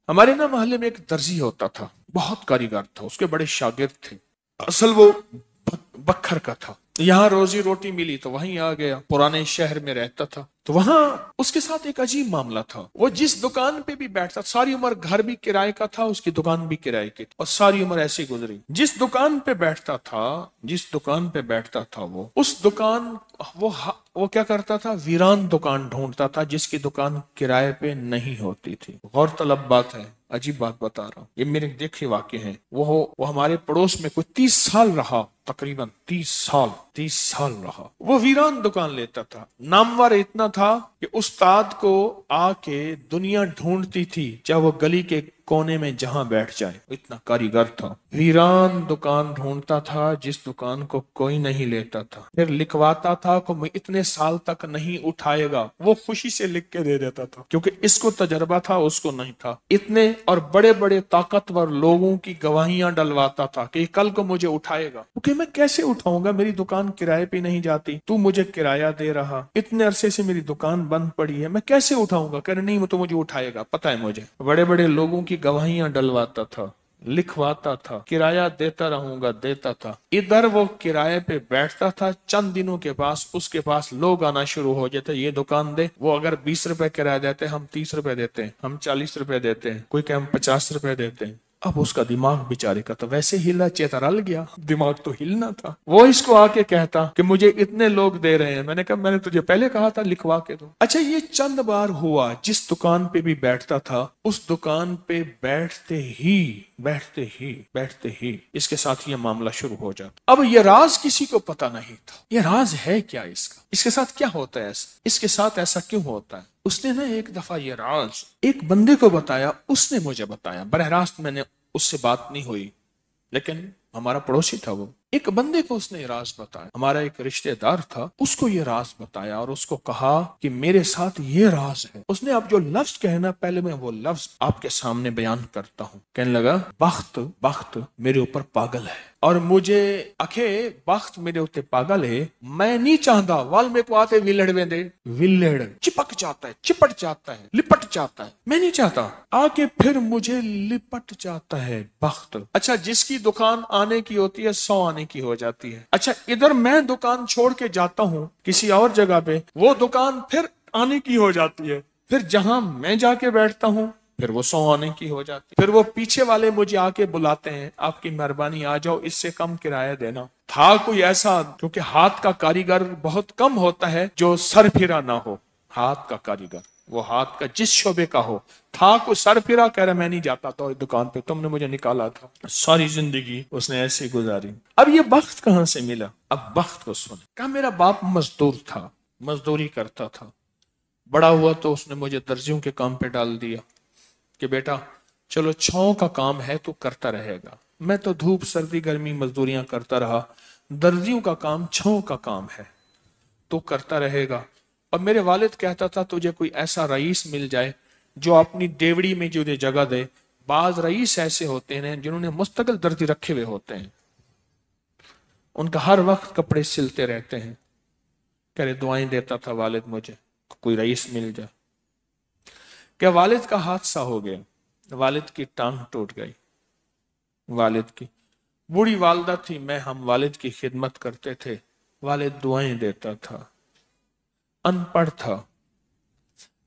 ہمارے نا محلے میں ایک درزی ہوتا تھا، بہت کاریگر تھا، اس کے بڑے شاگرد تھے۔ اصل وہ بکھر کا تھا، یہاں روزی روٹی ملی تو وہیں آ گیا، پرانے شہر میں رہتا تھا۔ تو وہاں اس کے ساتھ ایک عجیب معاملہ تھا، وہ جس دکان پہ بھی بیٹھتا، ساری عمر گھر بھی کرائے کا تھا، اس کی دکان بھی کرائے کی تھی، اور ساری عمر ایسی گزری۔ جس دکان پہ بیٹھتا تھا وہ اس دکان وہ کیا کرتا تھا، ویران دکان ڈھونڈتا تھا جس کی دکان کرائے پہ نہیں ہوتی تھی۔ غور طلب بات ہے، عجیب بات بتا رہا ہوں، یہ میرے دیکھے واقع ہیں۔ وہ ہمارے پڑوس میں کوئی 30 سال رہا، تقریباً 30 سال رہا۔ وہ ویران دکان لیتا تھا، نامور اتنا تھا کہ استاد کو آ کے دنیا ڈھونڈتی تھی، چاہے وہ گلی کے کونے میں جہاں بیٹھ جائے، اتنا کاریگر تھا۔ ویران دکان ڈھونڈتا تھا جس دکان کو کوئی نہیں لیتا تھا، پھر لکھواتا تھا کہ میں اتنے سال تک نہیں اٹھائے گا، وہ خوشی سے لکھ کے دے دیتا تھا، کیونکہ اس کو تجربہ تھا، اس کو نہیں تھا۔ اتنے اور بڑے بڑے طاقتور لوگوں کی گواہیاں ڈلواتا تھا کہ کل کو مجھے اٹھائے گا، کیونکہ میں کیسے اٹھاؤں گا، میری دکان کرائے پہ نہیں جاتی، تو مجھے کرایہ دے رہا، اتنے عرصے سے میری دکان بند پڑی ہے، میں کیسے اٹھاؤں گا؟ کہہ نہیں، وہ تو مجھے اٹھائے گا، پتہ ہے مجھے۔ بڑے بڑے لوگوں کی گواہیاں ڈلواتا تھا، لکھواتا تھا، کرایہ دیتا رہوں گا، دیتا تھا۔ ادھر وہ کرائے پہ بیٹھتا تھا، چند دنوں کے پاس اس کے پاس لوگ آنا شروع ہو جاتے، یہ دکان دے، وہ اگر 20 روپے کرایہ دیتے، ہم 30 روپے دیتے ہیں، ہم 40 روپے دیتے ہیں، کوئی کہ ہم 50 روپے دیتے ہیں۔ اب اس کا دماغ بیچارے کا تو ویسے ہلا چیترل گیا، دماغ تو ہلنا تھا۔ وہ اس کو آ کے کہتا کہ مجھے اتنے لوگ دے رہے ہیں، میں نے کہا میں نے تجھے پہلے کہا تھا لکھوا کے دو۔ اچھا، یہ چند بار ہوا، جس دکان پہ بھی بیٹھتا تھا، اس دکان پہ بیٹھتے ہی اس کے ساتھ یہ معاملہ شروع ہو جاتا۔ اب یہ راز کسی کو پتا نہیں تھا، یہ راز ہے کیا اس کا، اس کے ساتھ کیا ہوتا ہے، اس کے ساتھ ایسا کیوں ہوتا ہے؟ اس نے نا ایک دفعہ یہ راز ایک بندے کو بتایا، اس نے مجھے بتایا، براہ راست میں نے اس سے بات نہیں ہوئی، لیکن ہمارا پڑوسی تھا، وہ ایک بندے کو اس نے یہ راز بتایا، ہمارا ایک رشتہ دار تھا، اس کو یہ راز بتایا اور اس کو کہا کہ میرے ساتھ یہ راز ہے۔ اس نے اب جو لفظ کہنا، پہلے میں وہ لفظ آپ کے سامنے بیان کرتا ہوں۔ کہنے لگا، بخت میرے اوپر پاگل ہے، اور مجھے اکھے بخت میرے اوپر پاگل ہے، میں نہیں چاہتا وال میں کو آتے ویلڑ میں دے، ویلڑ چپک جاتا ہے، چپٹ جاتا ہے، لپٹ جاتا ہے، میں نہیں چاہتا، آ کے پھر مجھے لپٹ جاتا ہے بخت۔ اچھا، جس کی دکان آنے کی ہوتی ہے 100 آنے کی ہو جاتی ہے۔ اچھا، ادھر میں دکان چھوڑ کے جاتا ہوں کسی اور جگہ پہ، وہ دکان پھر آنے کی ہو جاتی ہے، پھر جہاں میں جا کے بیٹھتا ہوں پھر وہ 100 آنے کی ہو جاتی ہے، پھر وہ پیچھے والے مجھے آ کے بلاتے ہیں، آپ کی مہربانی آ جاؤ، اس سے کم کرایہ دینا۔ تھا کوئی ایسا، کیونکہ ہاتھ کا کاریگر بہت کم ہوتا ہے جو سر پھرا نہ ہو، ہاتھ کا کاریگر وہ ہاتھ کا جس شعبے کا ہو، تھا کوئی سر پھرا، کہہ رہا میں نہیں جاتا تو دکان پہ، تم نے مجھے نکالا تھا۔ ساری زندگی اس نے ایسی گزاری۔ اب یہ بخت کہاں سے ملا؟ اب بخت کو سن، کہا میرا باپ مزدور تھا، مزدوری کرتا تھا، بڑا ہوا تو اس نے مجھے درزیوں کے کام پہ ڈال دیا کہ بیٹا چلو چھاؤں کا کام ہے تو کرتا رہے گا۔ میں تو دھوپ سردی گرمی مزدوریاں کرتا رہا، درزیوں کا کام چھاؤں کا کام ہے تو کرتا رہے گا۔ اور میرے والد کہتا تھا تجھے کوئی ایسا رئیس مل جائے جو اپنی دیوڑی میں تجھے جگہ دے۔ بعض رئیس ایسے ہوتے ہیں جنہوں نے مستقل درزی رکھے ہوئے ہوتے ہیں، ان کا ہر وقت کپڑے سلتے رہتے ہیں۔ کہہ رہے دعائیں دیتا تھا والد مجھے کوئی رئیس مل جائے۔ کہ والد کا حادثہ ہو گیا، والد کی ٹانگ ٹوٹ گئی، والد کی بوڑھی والدہ تھی، میں ہم والد کی خدمت کرتے تھے، والد دعائیں دیتا تھا، ان پڑھ تھا،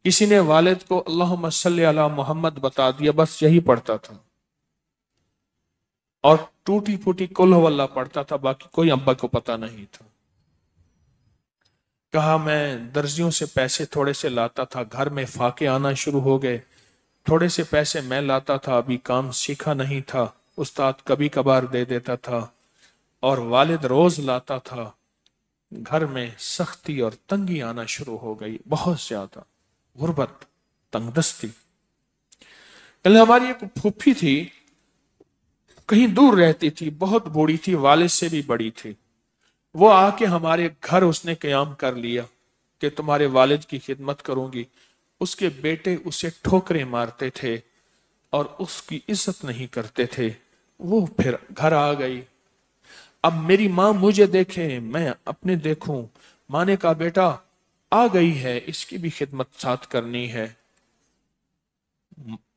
کسی نے والد کو اللہم صلی علی محمد بتا دیا، بس یہی پڑھتا تھا، اور ٹوٹی پھوٹی قل ہو اللہ پڑھتا تھا، باقی کوئی ابا کو پتا نہیں تھا۔ کہا میں درزیوں سے پیسے تھوڑے سے لاتا تھا، گھر میں فاقے آنا شروع ہو گئے، تھوڑے سے پیسے میں لاتا تھا، ابھی کام سیکھا نہیں تھا، استاد کبھی کبھار دے دیتا تھا، اور والد روز لاتا تھا، گھر میں سختی اور تنگی آنا شروع ہو گئی، بہت زیادہ غربت، تنگ دستی۔ ہماری ایک پھوپھی تھی، کہیں دور رہتی تھی، بہت بوڑھی تھی، والد سے بھی بڑی تھی، وہ آ کے ہمارے گھر اس نے قیام کر لیا کہ تمہارے والد کی خدمت کروں گی۔ اس کے بیٹے اسے ٹھوکریں مارتے تھے اور اس کی عزت نہیں کرتے تھے، وہ پھر گھر آ گئی۔ اب میری ماں مجھے دیکھے، میں اپنے دیکھوں، ماں نے کہا بیٹا آ گئی ہے، اس کی بھی خدمت ساتھ کرنی ہے۔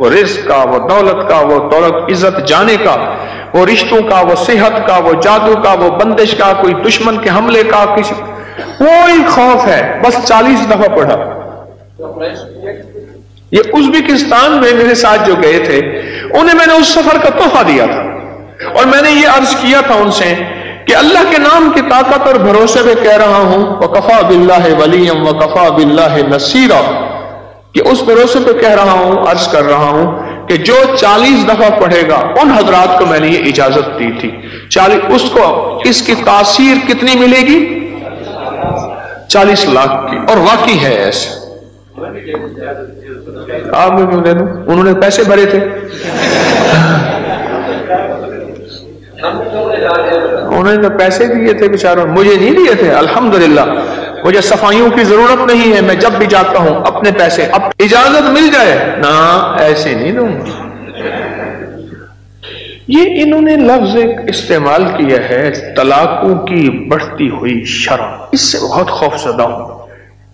وہ رزق کا، وہ دولت کا، وہ دولت عزت جانے کا، وہ رشتوں کا، وہ صحت کا، وہ جادو کا، وہ بندش کا، کوئی دشمن کے حملے کا، کسی کوئی خوف ہے. بس 40 دفعہ پڑھا. یہ ازبکستان میں میرے ساتھ جو گئے تھے انہیں میں نے اس سفر کا تحفہ دیا تھا، اور میں نے یہ عرض کیا تھا ان سے کہ اللہ کے نام کی طاقت اور بھروسے پہ کہہ رہا ہوں وَكَفَى بِاللَّهِ وَلِيًّا وَكَفَى بِاللَّهِ نَصِيرًا، کہ اس بھروسے پہ کہہ رہا ہوں، عرض کر رہا ہوں کہ جو 40 دفعہ پڑھے گا، ان حضرات کو میں نے یہ اجازت دی تھی 40، اس کو اس کی تاثیر کتنی ملے گی؟ 40 لاکھ کی. اور واقعی ہے ایسے. آپ میں کیوں دے دوں؟ انہوں نے پیسے بھرے تھے، انہوں نے پیسے دیے تھے بیچاروں، مجھے نہیں دیے تھے. الحمدللہ مجھے صفائیوں کی ضرورت نہیں ہے، میں جب بھی جاتا ہوں اپنے پیسے، اب اجازت مل جائے نا ایسے نہیں دوں گا. یہ انہوں نے لفظ استعمال کیا ہے طلاقوں کی بڑھتی ہوئی شرح. اس سے بہت خوف زدہ ہوں،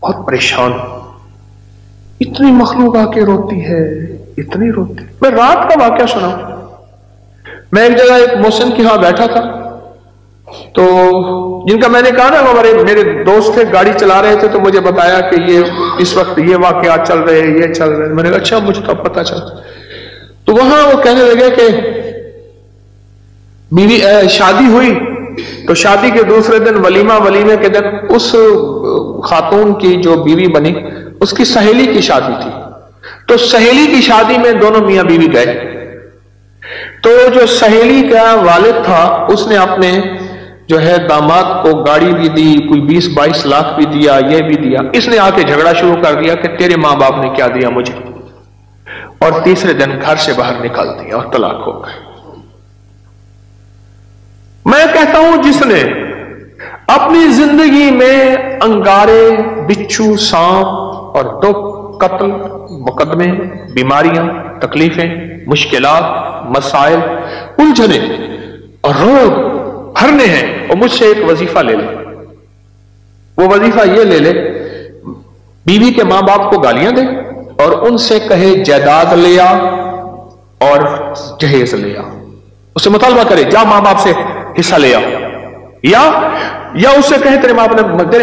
بہت پریشان ہوں. اتنی مخلوق آ کے روتی ہے، اتنی روتی. میں رات کا واقعہ سنا. میں ایک جگہ ایک محسن کے ہاں بیٹھا تھا، تو جن کا میں نے کہا نا ہمارے میرے دوست تھے، گاڑی چلا رہے تھے، تو مجھے بتایا کہ یہ اس وقت یہ واقعات چل رہے ہیں، یہ چل رہے ہیں. میں نے کہا اچھا، مجھے تو پتا چلا. تو وہاں وہ کہنے لگے کہ بیوی شادی ہوئی، تو شادی کے دوسرے دن ولیمے کے دن اس خاتون کی جو بیوی بنی اس کی سہیلی کی شادی تھی. تو سہیلی کی شادی میں دونوں میاں بیوی گئے. تو جو سہیلی کا والد تھا اس نے اپنے جو ہے داماد کو گاڑی بھی دی، کوئی 20-22 لاکھ بھی دیا، یہ بھی دیا. اس نے آ کے جھگڑا شروع کر دیا کہ تیرے ماں باپ نے کیا دیا مجھے، اور تیسرے دن گھر سے باہر نکال دیا اور طلاق ہو گئے. میں کہتا ہوں جس نے اپنی زندگی میں انگارے، بچھو، سانپ اور 2 قتل، مقدمے، بیماریاں، تکلیفیں، مشکلات، مسائل، الجھنے اور روگ بھرنے ہیں، اور مجھ سے ایک وظیفہ لے لے. وہ وظیفہ یہ لے لے بیوی کے ماں باپ کو گالیاں دے اور ان سے کہے جائیداد لے آ اور جہیز لے آ. اس سے مطالبہ کرے جا ماں باپ سے حصہ لے آ، یا اس سے کہے تیرے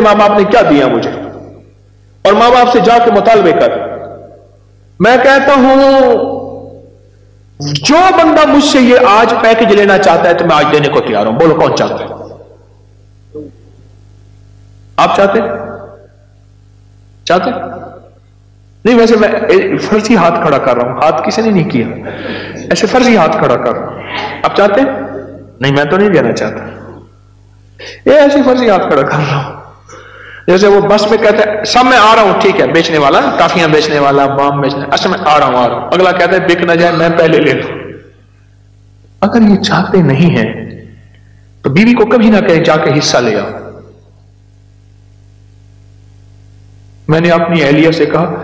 ماں باپ نے کیا دیا مجھے، اور ماں باپ سے جا کے مطالبے کر. میں کہتا ہوں جو بندہ مجھ سے یہ آج پیکج لینا چاہتا ہے تو میں آج دینے کو تیار ہوں. بولو کون چاہتا ہے؟ آپ چاہتے نہیں؟ ویسے میں فرضی ہاتھ کھڑا کر رہا ہوں، ہاتھ کسی نے نہیں کیا، ایسے فرضی ہاتھ کھڑا کر رہا ہوں. آپ چاہتے نہیں؟ میں تو نہیں دینا چاہتا. یہ ایسے فرضی ہاتھ کھڑا کر رہا ہوں. جیسے وہ بس میں کہتے ہیں سب میں آ رہا ہوں، ٹھیک ہے، بیچنے والا، کافیاں بیچنے والا، بام بیچنے، اچھا میں آ رہا ہوں. اگلا کہتا ہے بک نہ جائے میں پہلے لے لوں. اگر یہ چاہتے نہیں ہیں تو بیوی کو کبھی نہ کہے جا کے حصہ لے آ. میں نے اپنی اہلیہ سے کہا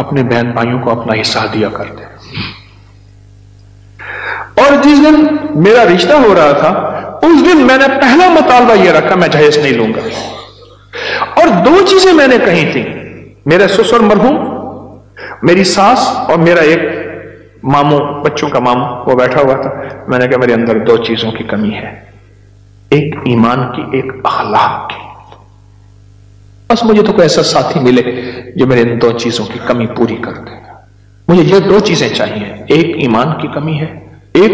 اپنے بہن بھائیوں کو اپنا حصہ دیا کرتے. اور جس دن میرا رشتہ ہو رہا تھا اس دن میں نے پہلا مطالبہ یہ رکھا میں جہیز نہیں لوں گا. اور 2 چیزیں میں نے کہی تھی. میرے سسر مرحوم، میری ساس اور میرا ایک ماموں، بچوں کا ماموں، وہ بیٹھا ہوا تھا. میں نے کہا میرے اندر 2 چیزوں کی کمی ہے، ایک ایمان کی، ایک اخلاق کی. بس مجھے تو کوئی ایسا ساتھی ملے جو میرے ان 2 چیزوں کی کمی پوری کر دے. مجھے یہ 2 چیزیں چاہیے، ایک ایمان کی کمی ہے، ایک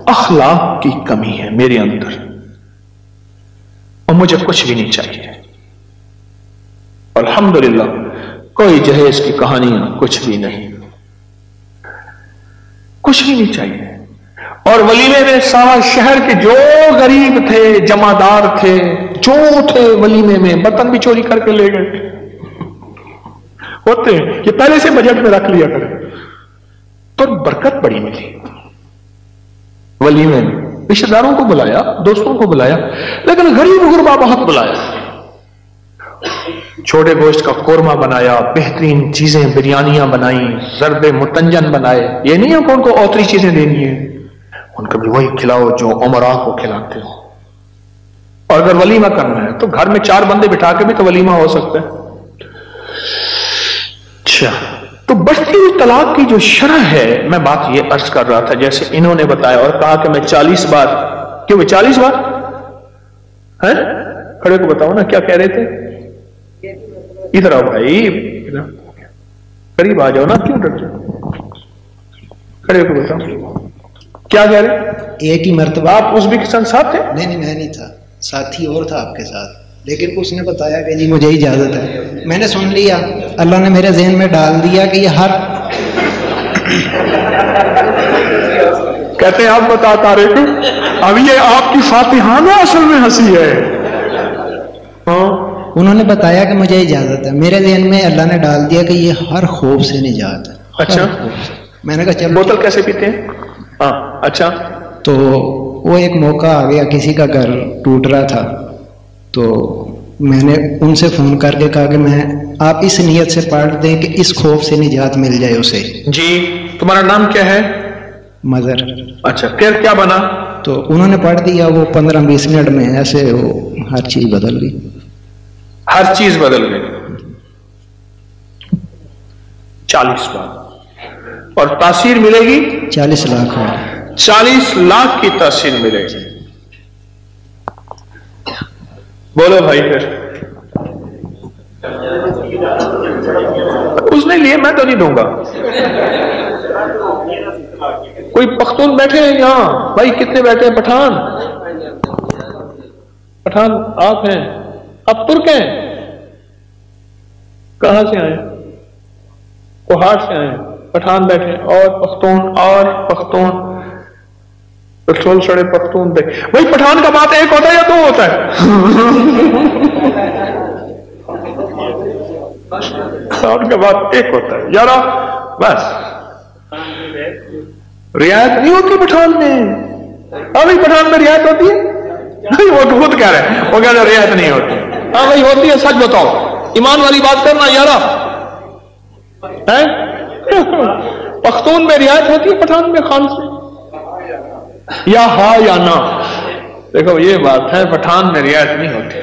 اخلاق کی کمی ہے میرے اندر، اور مجھے کچھ بھی نہیں چاہیے. الحمدللہ کوئی جہیز کی کہانیاں، کچھ بھی نہیں، کچھ بھی نہیں چاہیے. اور ولیمے میں سارا شہر کے جو غریب تھے، جمعدار تھے، جو تھے ولیمے میں، برتن بھی چوری کر کے لے گئے ہوتے ہیں. یہ پہلے سے بجٹ میں رکھ لیا کرے تو برکت بڑی ملی. ولیمے میں رشتہ داروں کو بلایا، دوستوں کو بلایا، لیکن غریب غربا بہت بلایا. چھوٹے گوشت کا قورمہ بنایا، بہترین چیزیں، بریانیاں بنائیں، ضرب متنجن بنائے. یہ نہیں ہے کہ ان کو اوتری چیزیں دینی ہے، ان کو بھی وہی کھلاؤ جو عمراء کو کھلاتے ہو. اور اگر ولیمہ کرنا ہے تو گھر میں 4 بندے بٹھا کے بھی تو ولیمہ ہو سکتا ہے. اچھا تو بڑھتی ہوئی طلاق کی جو شرح ہے، میں بات یہ عرض کر رہا تھا، جیسے انہوں نے بتایا اور کہا کہ میں 40 بار، کیوں 40 بار ہے؟ کھڑے کو بتاؤ نا کیا کہہ رہے تھے؟ ادھر آؤ بھائی، قریب آ جاؤ نا، کیوں ڈرتے ہو؟ کھڑے کو بتاؤ کیا کہہ رہے؟ ایک ہی مرتبہ آپ ازبکستان ساتھ تھے؟ نہیں میں نہیں تھا، ساتھی اور تھا آپ کے ساتھ، لیکن اس نے بتایا کہ جی مجھے اجازت ہے، میں نے سن لیا، اللہ نے میرے ذہن میں ڈال دیا کہ یہ ہر کہتے ہیں آپ بتا طارق، اب یہ آپ کی فاتحانہ اصل میں ہنسی ہے۔ انہوں نے بتایا کہ مجھے اجازت ہے، میرے ذہن میں اللہ نے ڈال دیا کہ یہ ہر خوف سے نجات ہے۔ اچھا، میں نے کہا چلو، بوتل کیسے پیتے ہیں؟ ہاں اچھا، تو وہ ایک موقع آ گیا، کسی کا گھر ٹوٹ رہا تھا، تو میں نے ان سے فون کر کے کہا کہ میں آپ اس نیت سے پڑھ دیں کہ اس خوف سے نجات مل جائے اسے۔ جی تمہارا نام کیا ہے؟ مظہر۔ اچھا، پھر کیا بنا؟ تو انہوں نے پڑھ دیا، وہ 15-20 منٹ میں ایسے وہ ہر چیز بدل گئی، ہر چیز بدل گئی۔ 40 بار، اور تاثیر ملے گی 40 لاکھ ہے۔ 40 لاکھ کی تاثیر ملے گی۔ بولو بھائی، پھر اس نے لیے، میں تو نہیں دوں گا۔ کوئی پختون بیٹھے ہیں یہاں بھائی؟ کتنے بیٹھے ہیں؟ پٹھان آپ ہیں؟ آپ ترک ہیں؟ کہاں سے آئے؟ کوہاٹ سے آئے؟ پٹھان بیٹھے ہیں، اور پختون پٹرول سڑے پختون دے بھائی۔ پٹھان کا بات ایک ہوتا ہے یا دو ہوتا ہے؟ پٹھان کا بات ایک ہوتا ہے یارا، بس رعایت نہیں ہوتی پٹھان میں۔ ہاں بھائی، پٹھان میں رعایت ہوتی ہے؟ نہیں، وہ خود کہہ رہے ہیں، وہ کہہ رہے رعایت نہیں ہوتی۔ ہاں بھائی ہوتی ہے، سچ بتاؤ، ایمان والی بات کرنا یارا۔ پختون میں رعایت ہوتی ہے، پٹھان میں خان سے؟ یا ہاں یا نہ؟ دیکھو یہ بات ہے، پٹھان میں رعایت نہیں ہوتی۔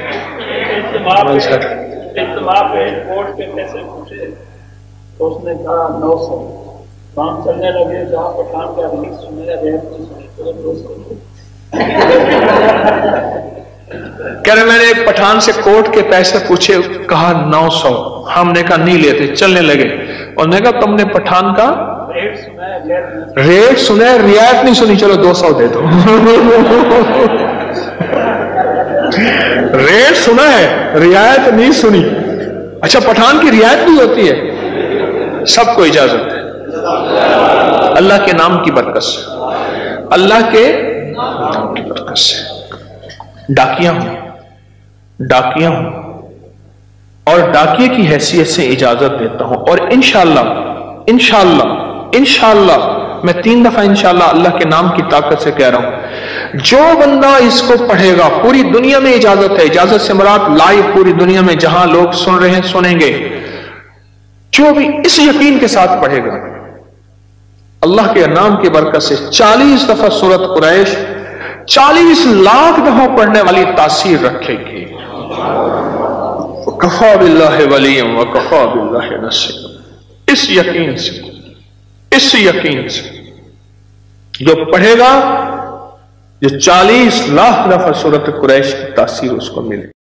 اجتماع پہ کورٹ کے پیسے پوچھے تو اس نے کہا 900، کام چلنے لگے، جہاں پٹھان کا ریلیز سنے ریٹ نہیں سنی تو 200۔ کہہ رہے میں نے ایک پٹھان سے کورٹ کے پیسے پوچھے، کہا 900، ہم نے کہا نہیں لیتے، چلنے لگے، اور نے کہا تم نے پٹھان کا ریٹ سنا ہے، رعایت نہیں سنی، چلو 200 دے دو۔ ریٹ سنا ہے، رعایت نہیں سنی۔ اچھا، پٹھان کی رعایت بھی ہوتی ہے؟ سب کو اجازت ہے، اللہ کے نام کی برکت سے، اللہ کے نام کی برکت سے۔ ڈاکیاں ہوں اور ڈاکیے کی حیثیت سے اجازت دیتا ہوں، اور انشاءاللہ میں 3 دفعہ انشاءاللہ اللہ کے نام کی طاقت سے کہہ رہا ہوں، جو بندہ اس کو پڑھے گا، پوری دنیا میں اجازت ہے، اجازت سے مراد لائیو پوری دنیا میں جہاں لوگ سن رہے ہیں سنیں گے، جو بھی اس یقین کے ساتھ پڑھے گا، اللہ کے نام کی برکت سے 40 دفعہ سورۃ قریش 40 لاکھ دفعہ پڑھنے والی تاثیر رکھے گی۔ وَكَفَى بِاللَّهِ وَلِيًّا وَكَفَى بِاللَّهِ نَصِيرًا۔ اس یقین سے جو پڑھے گا، جو 40 لاکھ دفعہ سورۃ قریش کی تاثیر اس کو ملے۔